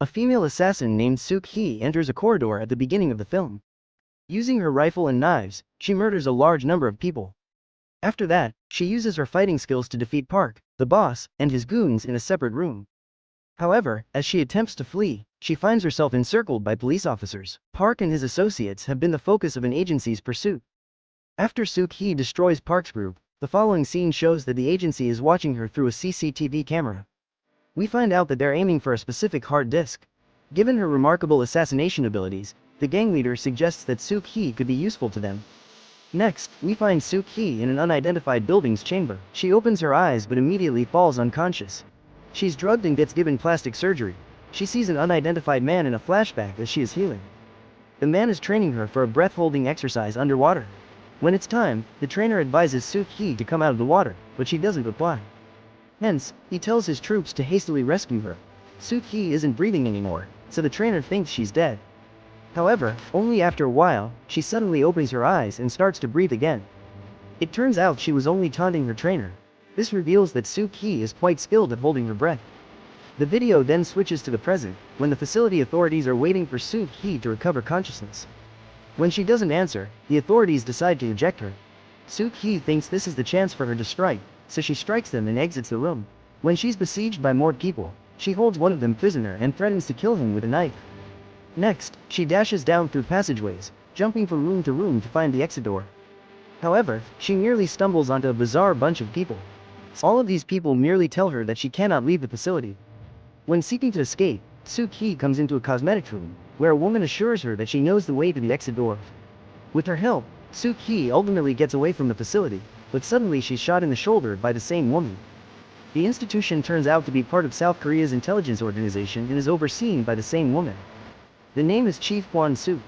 A female assassin named Suk-hee enters a corridor at the beginning of the film. Using her rifle and knives, she murders a large number of people. After that, she uses her fighting skills to defeat Park, the boss, and his goons in a separate room. However, as she attempts to flee, she finds herself encircled by police officers. Park and his associates have been the focus of an agency's pursuit. After Suk-hee destroys Park's group, the following scene shows that the agency is watching her through a CCTV camera. We find out that they're aiming for a specific hard disk. Given her remarkable assassination abilities, the gang leader suggests that Suk-hee could be useful to them. Next, we find Suk-hee in an unidentified building's chamber. She opens her eyes but immediately falls unconscious. She's drugged and gets given plastic surgery. She sees an unidentified man in a flashback as she is healing. The man is training her for a breath-holding exercise underwater. When it's time, the trainer advises Suk-hee to come out of the water, but she doesn't reply. Hence, he tells his troops to hastily rescue her. Suk-hee isn't breathing anymore, so the trainer thinks she's dead. However, only after a while, she suddenly opens her eyes and starts to breathe again. It turns out she was only taunting her trainer. This reveals that Suk-hee is quite skilled at holding her breath. The video then switches to the present, when the facility authorities are waiting for Suk-hee to recover consciousness. When she doesn't answer, the authorities decide to eject her. Suk-hee thinks this is the chance for her to strike, so she strikes them and exits the room. When she's besieged by more people, she holds one of them prisoner and threatens to kill him with a knife. Next, she dashes down through passageways, jumping from room to room to find the exit door. However, she nearly stumbles onto a bizarre bunch of people. All of these people merely tell her that she cannot leave the facility. When seeking to escape, Suk-hee comes into a cosmetics room, where a woman assures her that she knows the way to the exit door. With her help, Suk-hee ultimately gets away from the facility, but suddenly she's shot in the shoulder by the same woman. The institution turns out to be part of South Korea's intelligence organization and is overseen by the same woman. The name is Chief Hwan-suk.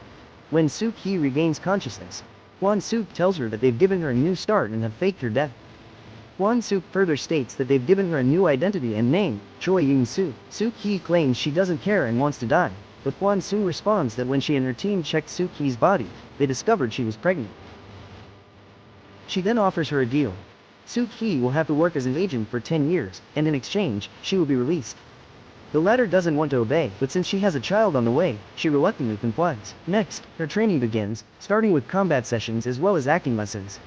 When Suk-hee regains consciousness, Hwan-suk tells her that they've given her a new start and have faked her death. Hwan-suk further states that they've given her a new identity and name, Choi Yoon-soo. Suk-hee claims she doesn't care and wants to die, but Hwan-suk responds that when she and her team checked Suk-hee's body, they discovered she was pregnant. She then offers her a deal. Suk-hee will have to work as an agent for 10 years, and in exchange, she will be released. The latter doesn't want to obey, but since she has a child on the way, she reluctantly complies. Next, her training begins, starting with combat sessions as well as acting lessons.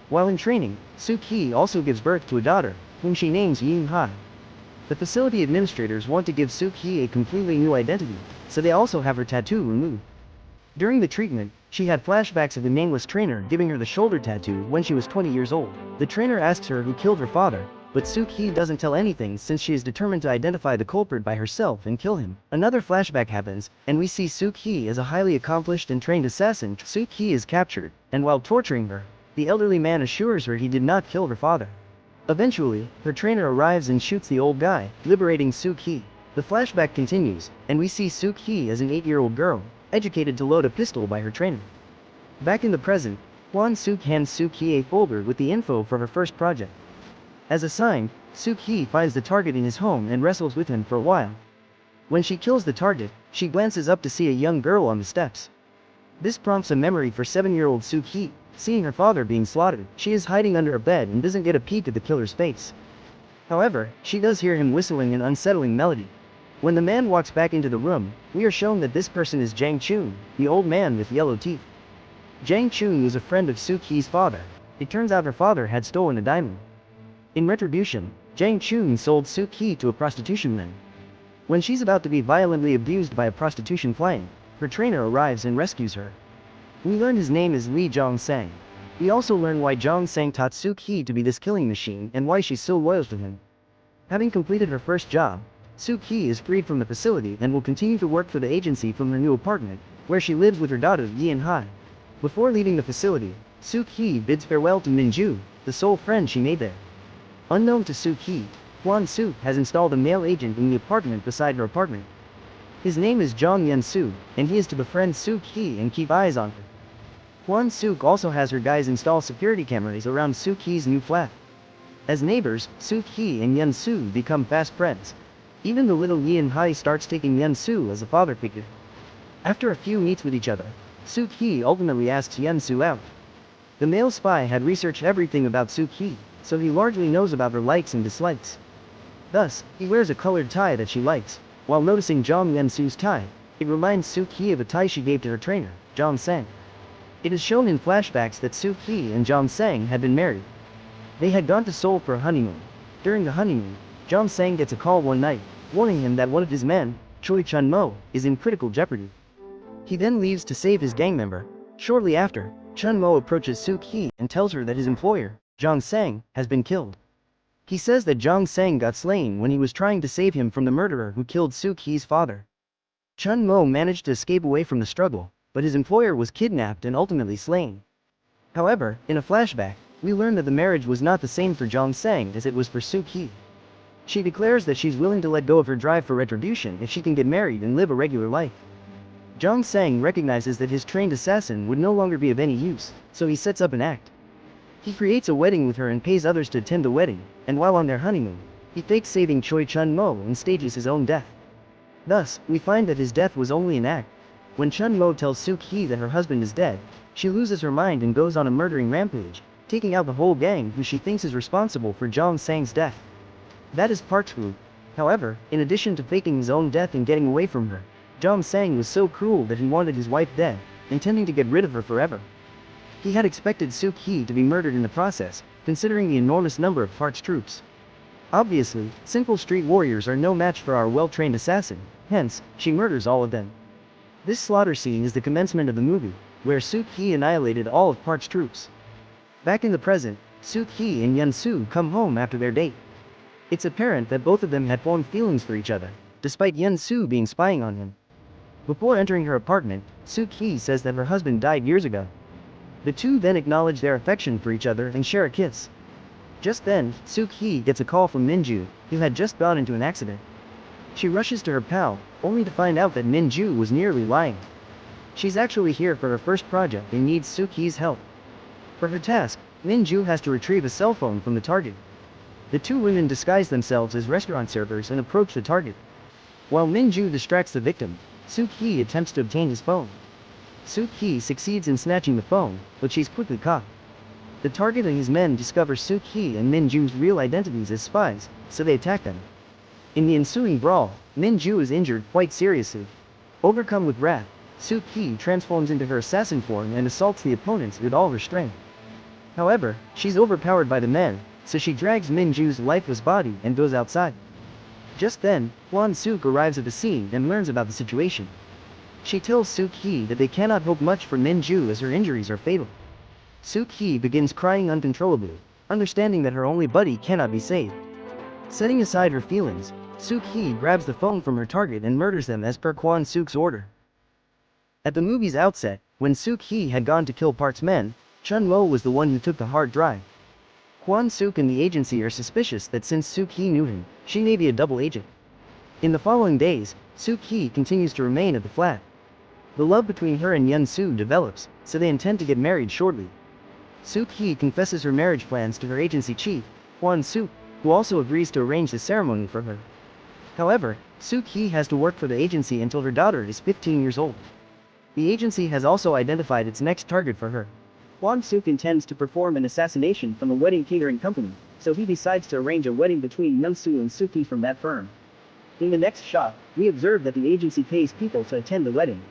While in training, Suk-hee also gives birth to a daughter, whom she names Yoon-ha. The facility administrators want to give Suk-hee a completely new identity, so they also have her tattoo removed. During the treatment, she had flashbacks of the nameless trainer giving her the shoulder tattoo when she was 20 years old. The trainer asks her who killed her father, but Suk-hee doesn't tell anything since she is determined to identify the culprit by herself and kill him. Another flashback happens, and we see Suk-hee as a highly accomplished and trained assassin. Suk-hee is captured, and while torturing her, the elderly man assures her he did not kill her father. Eventually, her trainer arrives and shoots the old guy, liberating Suk-hee. The flashback continues, and we see Suk-hee as an 8-year-old girl, educated to load a pistol by her trainer. Back in the present, Hwan-suk hands Suk-hee a folder with the info for her first project. As assigned, Suk-hee finds the target in his home and wrestles with him for a while. When she kills the target, she glances up to see a young girl on the steps. This prompts a memory for 7-year-old Suk-hee. Seeing her father being slaughtered, she is hiding under a bed and doesn't get a peek at the killer's face. However, she does hear him whistling an unsettling melody. When the man walks back into the room, we are shown that this person is Jang Chun, the old man with yellow teeth. Jang Chun was a friend of Suk-hee's father. It turns out her father had stolen a diamond. In retribution, Jang Chun sold Suk-hee to a prostitution ring. When she's about to be violently abused by a prostitution client, her trainer arrives and rescues her. We learn his name is Lee Jong-sang. We also learn why Jong-sang taught Suk-hee to be this killing machine and why she's so loyal to him. Having completed her first job, Suk-hee is freed from the facility and will continue to work for the agency from her new apartment, where she lives with her daughter Yoon-ha. Before leaving the facility, Suk-hee bids farewell to Min-ju, the sole friend she made there. Unknown to Suk-hee, Hwan-suk has installed a male agent in the apartment beside her apartment. His name is Jong Yun-soo, and he is to befriend Suk-hee and keep eyes on her. Hwan-suk also has her guys install security cameras around Suk-hee's new flat. As neighbors, Suk-hee and Yun-soo become fast friends. Even the little Yoon-ha starts taking Yun-soo as a father figure. After a few meets with each other, Suk-hee ultimately asks Yun-soo out. The male spy had researched everything about Suk-hee, so he largely knows about her likes and dislikes. Thus, he wears a colored tie that she likes. While noticing Jong Yen-soo's tie, it reminds Suk-hee of a tie she gave to her trainer, Jong Sang. It is shown in flashbacks that Suk-hee and Jong Sang had been married. They had gone to Seoul for a honeymoon. During the honeymoon, Jong Sang gets a call one night, warning him that one of his men, Choi Chun-mo, is in critical jeopardy. He then leaves to save his gang member. Shortly after, Chun-mo approaches Suk-hee and tells her that his employer, Jong Sang, has been killed. He says that Jong Sang got slain when he was trying to save him from the murderer who killed Suk-hee's father. Chun-mo managed to escape away from the struggle, but his employer was kidnapped and ultimately slain. However, in a flashback, we learn that the marriage was not the same for Jong Sang as it was for Suk-hee. She declares that she's willing to let go of her drive for retribution if she can get married and live a regular life. Jong Sang recognizes that his trained assassin would no longer be of any use, so he sets up an act. He creates a wedding with her and pays others to attend the wedding, and while on their honeymoon, he fakes saving Choi Chun-mo and stages his own death. Thus, we find that his death was only an act. When Chun-mo tells Suk-hee that her husband is dead, she loses her mind and goes on a murdering rampage, taking out the whole gang who she thinks is responsible for Jong Sang's death. That is part 2. However, in addition to faking his own death and getting away from her, Jong Sang was so cruel that he wanted his wife dead, intending to get rid of her forever. He had expected Suk-hee to be murdered in the process, considering the enormous number of Park's troops. Obviously, simple street warriors are no match for our well-trained assassin, hence, she murders all of them. This slaughter scene is the commencement of the movie, where Suk-hee annihilated all of Park's troops. Back in the present, Suk-hee and Yen-soo come home after their date. It's apparent that both of them had formed feelings for each other, despite Yen-soo being spying on him. Before entering her apartment, Suk-hee says that her husband died years ago. The two then acknowledge their affection for each other and share a kiss. Just then, Suk-hee gets a call from Min-ju, who had just gone into an accident. She rushes to her pal, only to find out that Min-ju was nearly lying. She's actually here for her first project and needs Suk-hee's help. For her task, Min-ju has to retrieve a cell phone from the target. The two women disguise themselves as restaurant servers and approach the target. While Min-ju distracts the victim, Suk-hee attempts to obtain his phone. Suk-hee succeeds in snatching the phone, but she's quickly caught. The target and his men discover Suk-hee and Min-ju's real identities as spies, so they attack them. In the ensuing brawl, Min-ju is injured quite seriously. Overcome with wrath, Suk-hee transforms into her assassin form and assaults the opponents with all her strength. However, she's overpowered by the men, so she drags Min-ju's lifeless body and goes outside. Just then, Hwan-suk arrives at the scene and learns about the situation. She tells Suk-hee that they cannot hope much for Min-ju as her injuries are fatal. Suk-hee begins crying uncontrollably, understanding that her only buddy cannot be saved. Setting aside her feelings, Suk-hee grabs the phone from her target and murders them as per Hwan-suk's order. At the movie's outset, when Suk-hee had gone to kill Park's men, Chun-mo was the one who took the hard drive. Hwan-suk and the agency are suspicious that since Suk-hee knew him, she may be a double agent. In the following days, Suk-hee continues to remain at the flat. The love between her and Yen-soo develops, so they intend to get married shortly. Suk-hee confesses her marriage plans to her agency chief, Hwan-suk, who also agrees to arrange the ceremony for her. However, Suk-hee has to work for the agency until her daughter is 15 years old. The agency has also identified its next target for her. Hwan-suk intends to perform an assassination from a wedding catering company, so he decides to arrange a wedding between Yen-soo and Suk-hee from that firm. In the next shot, we observe that the agency pays people to attend the wedding.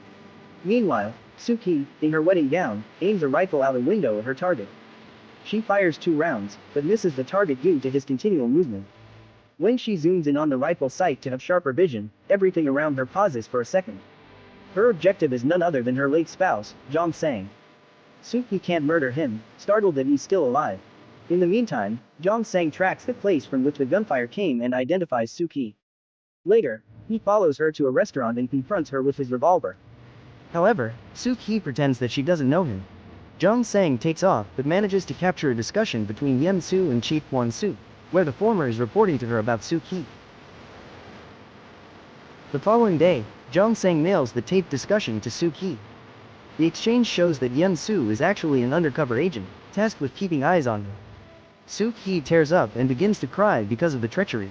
Meanwhile, Suk-hee, in her wedding gown, aims a rifle out the window at her target. She fires 2 rounds, but misses the target due to his continual movement. When she zooms in on the rifle sight to have sharper vision, everything around her pauses for a second. Her objective is none other than her late spouse, Jong Sang. Suk-hee can't murder him, startled that he's still alive. In the meantime, Jong Sang tracks the place from which the gunfire came and identifies Suk-hee. Later, he follows her to a restaurant and confronts her with his revolver. However, Suk-hee pretends that she doesn't know him. Jong Sang takes off but manages to capture a discussion between Yen-soo and Chief Hwan-suk, where the former is reporting to her about Suk-hee. The following day, Jong Sang mails the taped discussion to Suk-hee. The exchange shows that Yen-soo is actually an undercover agent, tasked with keeping eyes on her. Suk-hee tears up and begins to cry because of the treachery.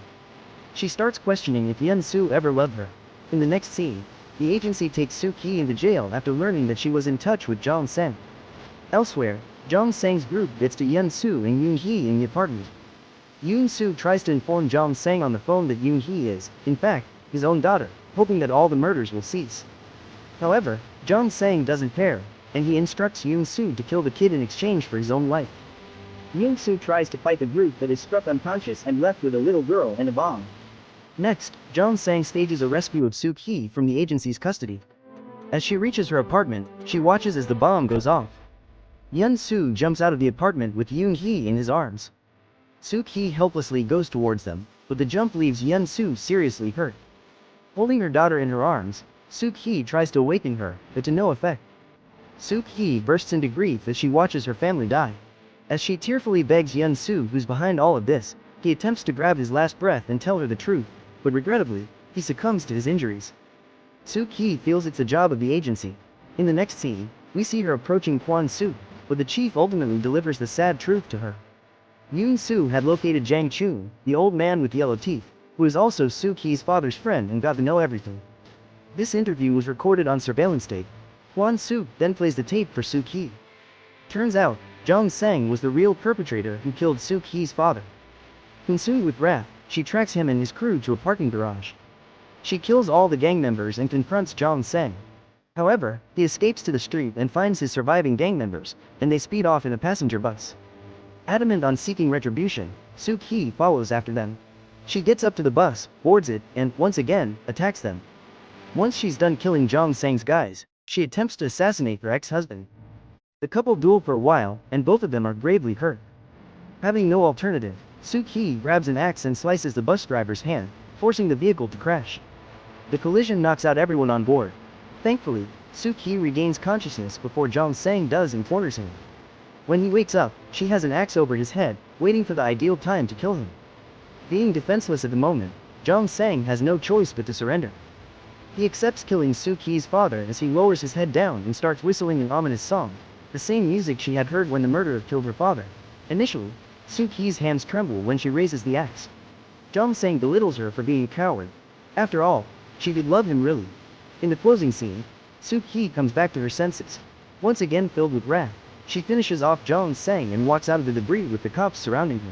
She starts questioning if Yen-soo ever loved her. In the next scene, the agency takes Suk-hee into jail after learning that she was in touch with Jong Sang. Elsewhere, Jong Sang's group gets to Yen-soo and Yoon-hee in the apartment. Yoon-soo tries to inform Jong Sang on the phone that Yoon-hee is, in fact, his own daughter, hoping that all the murders will cease. However, Jong Sang doesn't care, and he instructs Yoon Soo to kill the kid in exchange for his own life. Yoon Soo tries to fight the group but is struck unconscious and left with a little girl and a bomb. Next, Jong Sang stages a rescue of Suk Hee from the agency's custody. As she reaches her apartment, she watches as the bomb goes off. Yoon Soo jumps out of the apartment with Yoon Hee in his arms. Suk Hee helplessly goes towards them, but the jump leaves Yoon Soo seriously hurt. Holding her daughter in her arms, Suk Hee tries to awaken her, but to no effect. Suk Hee bursts into grief as she watches her family die. As she tearfully begs Yoon Soo, who's behind all of this, he attempts to grab his last breath and tell her the truth, but regrettably, he succumbs to his injuries. Suk Hee feels it's a job of the agency. In the next scene, we see her approaching Kwon Soo, but the chief ultimately delivers the sad truth to her. Yoon Soo had located Jang Choon, the old man with yellow teeth, who is also Suk Hee's father's friend and got to know everything. This interview was recorded on surveillance tape. Kwon Soo then plays the tape for Suk Hee. Turns out, Jong Sang was the real perpetrator who killed Suk Hee's father. Consumed with wrath, she tracks him and his crew to a parking garage. She kills all the gang members and confronts Jong Sang. However, he escapes to the street and finds his surviving gang members, and they speed off in a passenger bus. Adamant on seeking retribution, Suk Hee follows after them. She gets up to the bus, boards it, and, once again, attacks them. Once she's done killing Jong Sang's guys, she attempts to assassinate her ex-husband. The couple duel for a while, and both of them are gravely hurt. Having no alternative, Suk Hee grabs an axe and slices the bus driver's hand, forcing the vehicle to crash. The collision knocks out everyone on board. Thankfully, Suk Hee regains consciousness before Jong Sang does and corners him. When he wakes up, she has an axe over his head, waiting for the ideal time to kill him. Being defenseless at the moment, Jong Sang has no choice but to surrender. He accepts killing Suk Hee's father as he lowers his head down and starts whistling an ominous song, the same music she had heard when the murderer killed her father. Initially, Suk Hee's hands tremble when she raises the axe. Jong Sang belittles her for being a coward. After all, she did love him really. In the closing scene, Suk Hee comes back to her senses. Once again filled with wrath, she finishes off Jong Sang and walks out of the debris with the cops surrounding her.